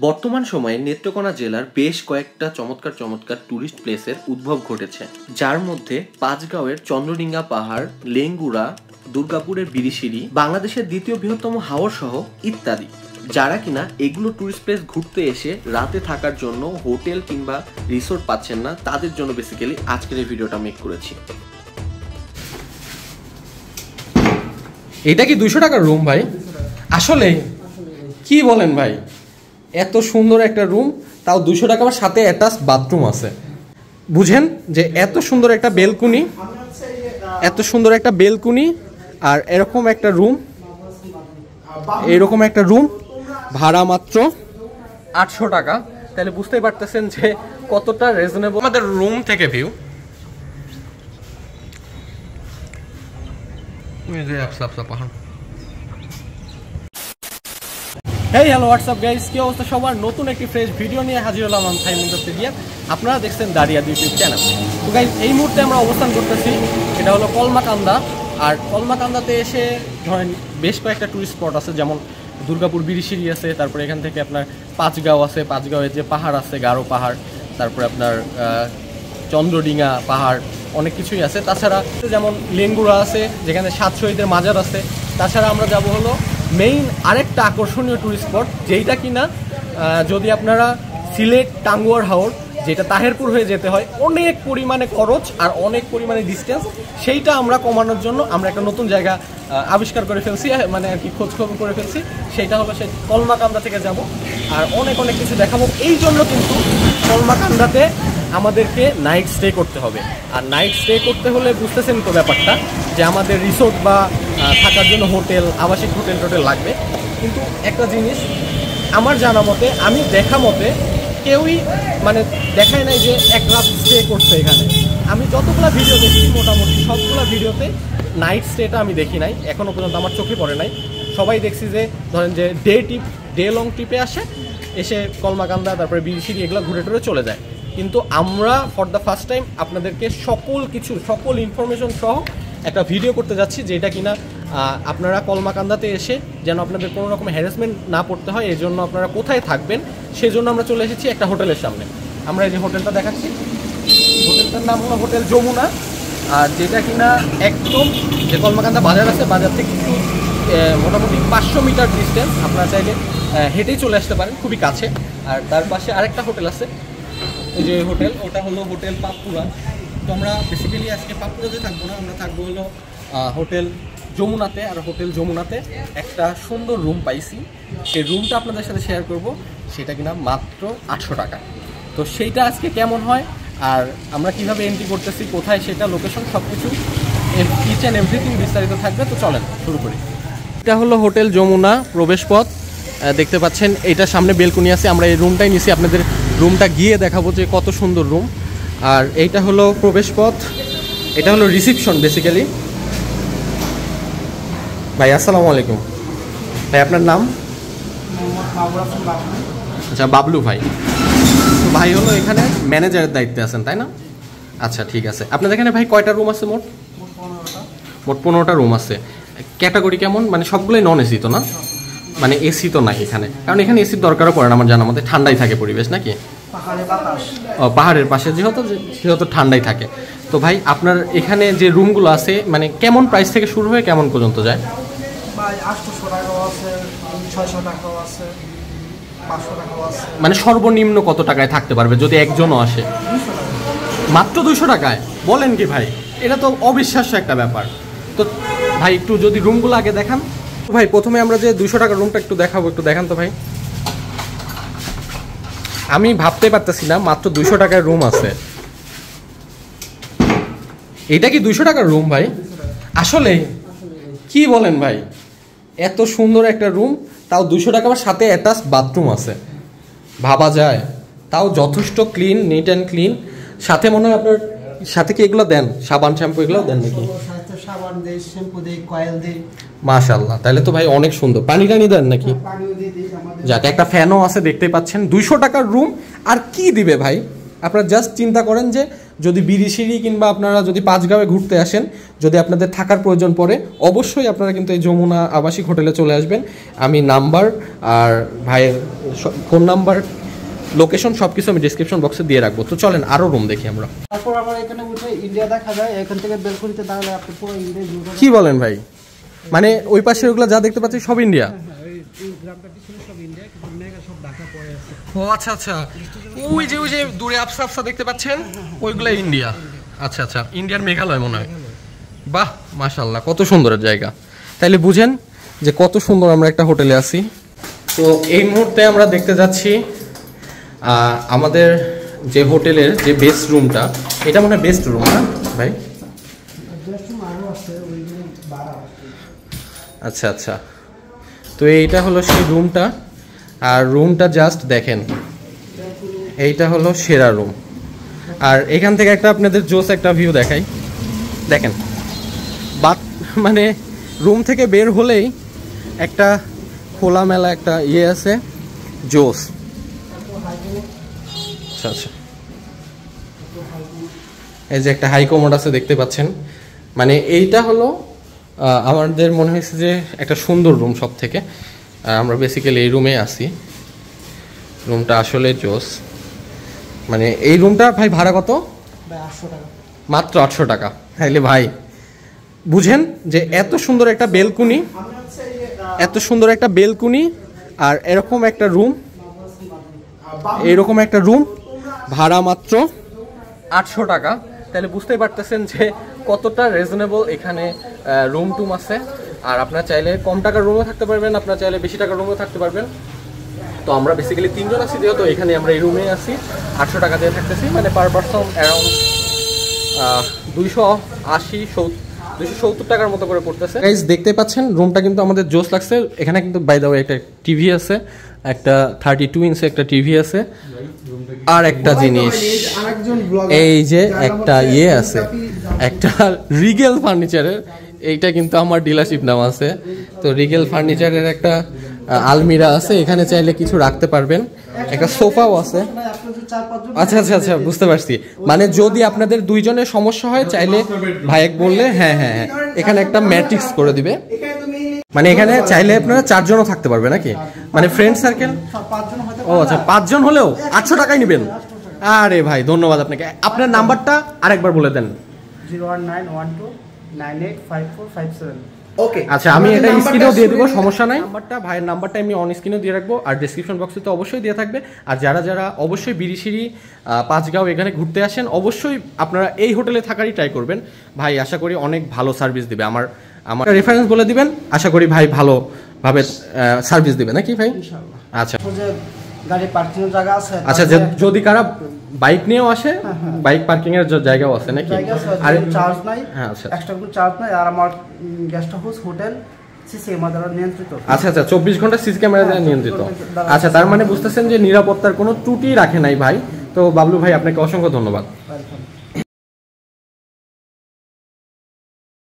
বর্তমান সময়ে নেত্রকোনা জেলার বেশ কয়েকটা চমৎকার চমৎকার টুরিস্ট প্লেসের উদ্ভব ঘটেছে, যার মধ্যে পাঁচগাঁওয়ের চন্দ্রডিঙ্গা পাহাড়, লেঙ্গুড়া, দুর্গাপুরের বিরিশিরি, বাংলাদেশের দ্বিতীয় বৃহত্তম হাওর সহ ইত্যাদি। যারা কিনা এগুলো টুরিস্ট প্লেস ঘুরতে এসে রাতে থাকার জন্য হোটেল কিংবা রিসোর্ট পাচ্ছেন না, তাদের জন্য বেসিক্যালি আজকের এই ভিডিওটা মেক করেছি। এটা কি 200 টাকার রুম ভাই? আসলে কি বলেন ভাই, এত সুন্দর একটা রুম, তাও 200 টাকা, সাথে অ্যাটাচ বাথরুম আছে। বুঝেন যে এত সুন্দর একটা বেলকুনি, আর এরকম একটা রুম ভাড়া মাত্র 800 টাকা। তাহলে বুঝতেই পারতেছেন যে কতটা রিজনেবল আমাদের রুম থেকে view. Hey hello WhatsApp guys, কি অবস্থা সবার? নতুন একটি ফ্রেশ ভিডিও নিয়ে হাজির হলাম আমি থাইমুন্তাসিরিয়া। আপনারা দেখছেন দারিয়াদ ইউটিউব চ্যানেল। তো গাইস, এই মুহূর্তে আমরা অবস্থান করতেছি, এটা হলো কলমাকান্দা। আর কলমাকান্দাতে এসে ধরেন বেশ কয়েকটা টুরিস্ট স্পট আছে, যেমন দুর্গাপুর বিরিশিরি আছে, তারপরে এখান থেকে আপনার পাঁচগাঁও আছে, পাঁচগাঁওয়ের যে পাহাড় আছে গারো পাহাড়, তারপরে আপনার চন্দ্রডিঙ্গা পাহাড়, অনেক কিছুই আছে। তাছাড়া যেমন লেঙ্গুড়া আছে, যেখানে 7 শহীদের মাজার আছে। তাছাড়া আমরা যাব হলো মেইন আরেকটা আকর্ষণীয় টুরিস্ট স্পট, যেইটা কিনা যদি আপনারা সিলেট টাঙ্গুয়ার হাওর, যেটা তাহেরপুর হয়ে যেতে হয়, অনেক পরিমাণে খরচ আর অনেক পরিমাণে ডিস্টেন্স, সেইটা আমরা কমানোর জন্য আমরা একটা নতুন জায়গা আবিষ্কার করে ফেলছি, মানে আর কি খোঁজখবর করে ফেলছি। সেইটা হবে সেই কলমাকান্দা থেকে যাব আর অনেক কিছু দেখাবো। এই জন্য কিন্তু কলমাকান্দাতে আমাদেরকে নাইট স্টে করতে হবে। আর নাইট স্টে করতে হলে বুঝতেছেন তো ব্যাপারটা, যে আমাদের রিসোর্ট বা থাকার জন্য হোটেল, আবাসিক হোটেল লাগবে। কিন্তু একটা জিনিস আমার জানা মতে, আমি দেখা মতে কেউই মানে দেখায় নাই যে এক রাত স্টে করছে এখানে। আমি যতগুলো ভিডিও দেখি মোটামুটি সবগুলো ভিডিওতে নাইট স্টেটা আমি দেখি নাই, এখনও পর্যন্ত আমার চোখে পড়ে নাই। সবাই দেখছি যে ধরেন যে ডে লং ট্রিপে এসে কলমাকান্দা, তারপরে বিরিশিরি এগুলো ঘুরে টুরে চলে যায়। কিন্তু আমরা ফর দ্য ফার্স্ট টাইম আপনাদেরকে সকল ইনফরমেশন সহ একটা ভিডিও করতে যাচ্ছি, যেটা কিনা আপনারা কলমাকান্দাতে এসে যেন আপনাদের কোনো রকম হ্যারাসমেন্ট না পড়তে হয়, এই জন্য আপনারা কোথায় থাকবেন সেই জন্য আমরা চলে এসেছি একটা হোটেলের সামনে। আমরা এই যে হোটেলটা দেখাচ্ছি, হোটেলটার নাম হলো হোটেল যমুনা। আর যেটা কিনা একদম যে কলমাকান্দা বাজার আছে, বাজার থেকে একটু মোটামুটি 500 মিটার ডিস্টেন্স, আপনারা চাইলে হেঁটেই চলে আসতে পারেন, খুবই কাছে। আর তার পাশে আরেকটা হোটেল আছে, ওই যে হোটেল, ওটা হলো হোটেল পাপুরা। তো আমরা বেসিক্যালি আজকে পাপুরাতে থাকবো না, আমরা থাকবো হলো হোটেল যমুনাতে। আর হোটেল যমুনাতে একটা সুন্দর রুম পাইছি, সেই রুমটা আপনাদের সাথে শেয়ার করব, সেটা কিনা মাত্র 800 টাকা। তো সেইটা আজকে কেমন হয় আর আমরা কিভাবে এন্ট্রি করতেছি, কোথায় সেটা, লোকেশন, সব কিছু ইচ অ্যান্ড এভরিথিং বিস্তারিত থাকবে। তো চলেন শুরু করি। এটা হলো হোটেল যমুনা প্রবেশপথ, দেখতে পাচ্ছেন এইটার সামনে বেলকুনি আছে। আমরা এই রুমটাই নিছি, আপনাদের রুমটা গিয়ে দেখাবো যে কত সুন্দর রুম। আর এইটা হলো প্রবেশপথ, এটা হলো রিসিপশন বেসিক্যালি। ভাই আসসালামু আলাইকুম। ভাই আপনার নাম? আচ্ছা, বাবলু ভাই। তো ভাই হলো এখানে ম্যানেজারের দায়িত্বে আছেন, তাই না? আচ্ছা ঠিক আছে। আপনাদের এখানে ভাই কয়টা রুম আছে? মোট 15টা রুম আছে। ক্যাটাগরি কেমন? মানে সবগুলোই নন এসি তো না? মানে এসি তো নাই এখানে, কারণ এখানে এসির দরকারও পড়ে না আমার জানার মধ্যে, ঠান্ডাই থাকে পরিবেশ নাকি? পাহাড়ের পাশে যেহেতু ঠান্ডাই থাকে। তো ভাই আপনার এখানে যে রুমগুলো আছে, মানে কেমন প্রাইস থেকে শুরু হয়ে কেমন পর্যন্ত যায়? মানে সর্বনিম্ন কত টাকায় থাকতে পারবে যদি একজনও আসে? মাত্র 200 টাকায়? বলেন কি ভাই, এটা তো অবিশ্বাস্য একটা ব্যাপার। তো ভাই একটু যদি রুমগুলো আগে দেখান। ভাই প্রথমে আমরা যে 200 টাকার রুমটা একটু দেখাবো, একটু দেখান তো ভাই। আমি ভাবতে পারতেছি না মাত্র 200 টাকার রুম আছে। এটা কি 200 টাকার রুম ভাই? আসলে কি বলেন ভাই, এত সুন্দর একটা রুম, তাও 200 টাকা, সাথে অ্যাটাচ বাথরুম আছে। ভাবা যায়, তাও যথেষ্ট ক্লিন, নিট অ্যান্ড ক্লিন। সাথে মনে হয় আপনার সাথে কি এগুলো দেন, সাবান শ্যাম্পু এগুলো দেন নাকি? মাশাআল্লাহ, তাহলে তো ভাই অনেক সুন্দর। পানি টানি দেন নাকি? যাক, একটা ফ্যানও আছে দেখতেই পাচ্ছেন। 200 টাকার রুম আর কি দিবে ভাই? আপনারা জাস্ট চিন্তা করেন যে যদি বিরিশিরি কিংবা আপনারা যদি পাঁচগাঁওয়ে ঘুরতে আসেন, যদি আপনাদের থাকার প্রয়োজন পড়ে, অবশ্যই আপনারা কিন্তু এই যমুনা আবাসিক হোটেলে চলে আসবেন। আমি নাম্বার আর ভাইয়ের ফোন নাম্বার, লোকেশন সব কিছু আমি ডিসক্রিপশন বক্সে দিয়ে রাখবো। তো চলেন আরও রুম দেখি আমরা। তারপর আবার এখানে উঠে ইন্ডিয়া দেখা যায়, এখান থেকে বেলকনিতে দাঁড়ালে আপনি পুরো ইন্ডিয়া ভিউ। কি বলেন ভাই? মানে ওই পাশে ওগুলো যা দেখতে পাচ্ছি সব ইন্ডিয়া? এই গ্রামটা পিছনে সব ইন্ডিয়া, কিন্তু মেঘা সব ঢাকা পড়ে আছে। ও আচ্ছা আচ্ছা, ওই যে দূরে আফসা আফসা দেখতে পাচ্ছেন ওইগুলো ইন্ডিয়া। আচ্ছা আচ্ছা, ইন্ডিয়ার মেঘালয় মনে হয়। বাহ মাশাআল্লাহ, কত সুন্দরের জায়গা। তাইলে বুঝেন যে কত সুন্দর আমরা একটা হোটেলে আছি। তো এই মুহূর্তে আমরা দেখতে যাচ্ছি আমাদের যে হোটেলের যে বেস্ট রুমটা, এটা মনে হয় বেস্ট রুম না ভাই? আচ্ছা আচ্ছা, তো এইটা হলো সেই রুমটা। আর রুমটা জাস্ট দেখেন, এইটা হলো সেরা রুম। আর এখান থেকে একটা আপনাদের জোস একটা ভিউ দেখাই, দেখেন। মানে রুম থেকে বের হলেই একটা খোলামেলা একটা ইয়ে আছে, জোস। আচ্ছা আচ্ছা, এই যে একটা হাই কমোড আছে দেখতে পাচ্ছেন। মানে এইটা হলো আমাদের মনে হয়েছে যে একটা সুন্দর রুম সব থেকে। আমরা বেসিক্যালি এই রুমে আছি। রুমটা আসলে জোস। মানে এই রুমটা ভাই ভাড়া কত? 800 টাকা মাত্র 800 টাকা। তাইলে ভাই বুঝেন যে এত সুন্দর একটা বেলকুনি, এত সুন্দর একটা বেলকুনি আর এরকম একটা রুম, এরকম একটা রুম ভাড়া মাত্র 800 টাকা। তাহলে বুঝতেই পারতেছেন যে কতটা রিজনেবল এখানে রুম টুম আছে। আর আপনারা চাইলে কম টাকার রুমও থাকতে পারবেন, আপনারা চাইলে বেশি টাকার রুমও থাকতে পারবেন। তো আমরা বেসিক্যালি 3 জন আছি, যেহেতু এখানে আমরা এই রুমে আছি। 800 টাকা দিয়ে থাকতেছি, মানে পার পারসন অ্যারাউন্ড 270 টাকার মতো করে পড়তেছে। গাইস দেখতে পাচ্ছেন রুমটা কিন্তু আমাদের জোস লাগছে। এখানে কিন্তু বাই দ্য ওয়ে একটা টিভি আছে, একটা 32 ইঞ্চি একটা টিভি আছে। আর একটা জিনিস, এই যে একটা ইয়ে আছে, একটা রিগেল ফার্নিচারের, এইটা কিন্তু আমার ডিলারশিপ নাম আছে। তো রিগেল ফার্নিচারের একটা আলমিরা আছে, এখানে চাইলে কিছু রাখতে পারবেন। একটা সোফাও আছে। আচ্ছা আচ্ছা আচ্ছা, বুঝতে পারছি। মানে যদি আপনাদের দুইজনের সমস্যা হয়, চাইলে ভাইয়েক বললে হ্যাঁ হ্যাঁ হ্যাঁ এখানে একটা ম্যাট্রিক্স করে দিবে। মানে এখানে চাইলে আপনারা 4 জনও থাকতে পারবে নাকি? মানে ফ্রেন্ড সার্কেল? ও আচ্ছা, 5 জন হলেও 800 টাকায় নেবেন? আরে ভাই ধন্যবাদ আপনাকে। আপনার নাম্বারটা আরেকবার বলে দেন। 01912985457। ওকে, আচ্ছা আমি এটা স্ক্রিনেও দিয়ে দেবো, সমস্যা নাই। নাম্বারটা ভাইয়ের নাম্বারটা আমি অন স্ক্রিনেও দিয়ে রাখবো, আর ডেসক্রিপশন বক্সে তো অবশ্যই দিয়ে থাকবে। আর যারা যারা অবশ্যই বিরিশিরি পাঁচগাঁও এখানে ঘুরতে আসেন, অবশ্যই আপনারা এই হোটেলে থাকারই ট্রাই করবেন। ভাই আশা করি অনেক ভালো সার্ভিস দিবে। আমার রেফারেন্স বলে দিবেন, আশা করি ভাই ভালোভাবে সার্ভিস দিবে নাকি ভাই? আচ্ছা গাড়ি পার্কিং এর জায়গা আছে। আচ্ছা, যদি কারা বাইক নিয়েও আসে, বাইক পার্কিং এর জায়গাও আছে নাকি? আর চার্জ নাই, হ্যাঁ আচ্ছা, এক্সট্রা কোনো চার্জ নাই। আর আমার গেস্ট হাউস হোটেল সিসিএমআর দ্বারা নিয়ন্ত্রিত। আচ্ছা আচ্ছা, 24 ঘন্টা সিসি ক্যামেরা দ্বারা নিয়ন্ত্রিত। আচ্ছা, তার মানে বুঝতেছেন যে নিরাপত্তার কোনো ত্রুটি রাখে নাই ভাই। তো বাবলু ভাই আপনাকে অসংখ্য ধন্যবাদ।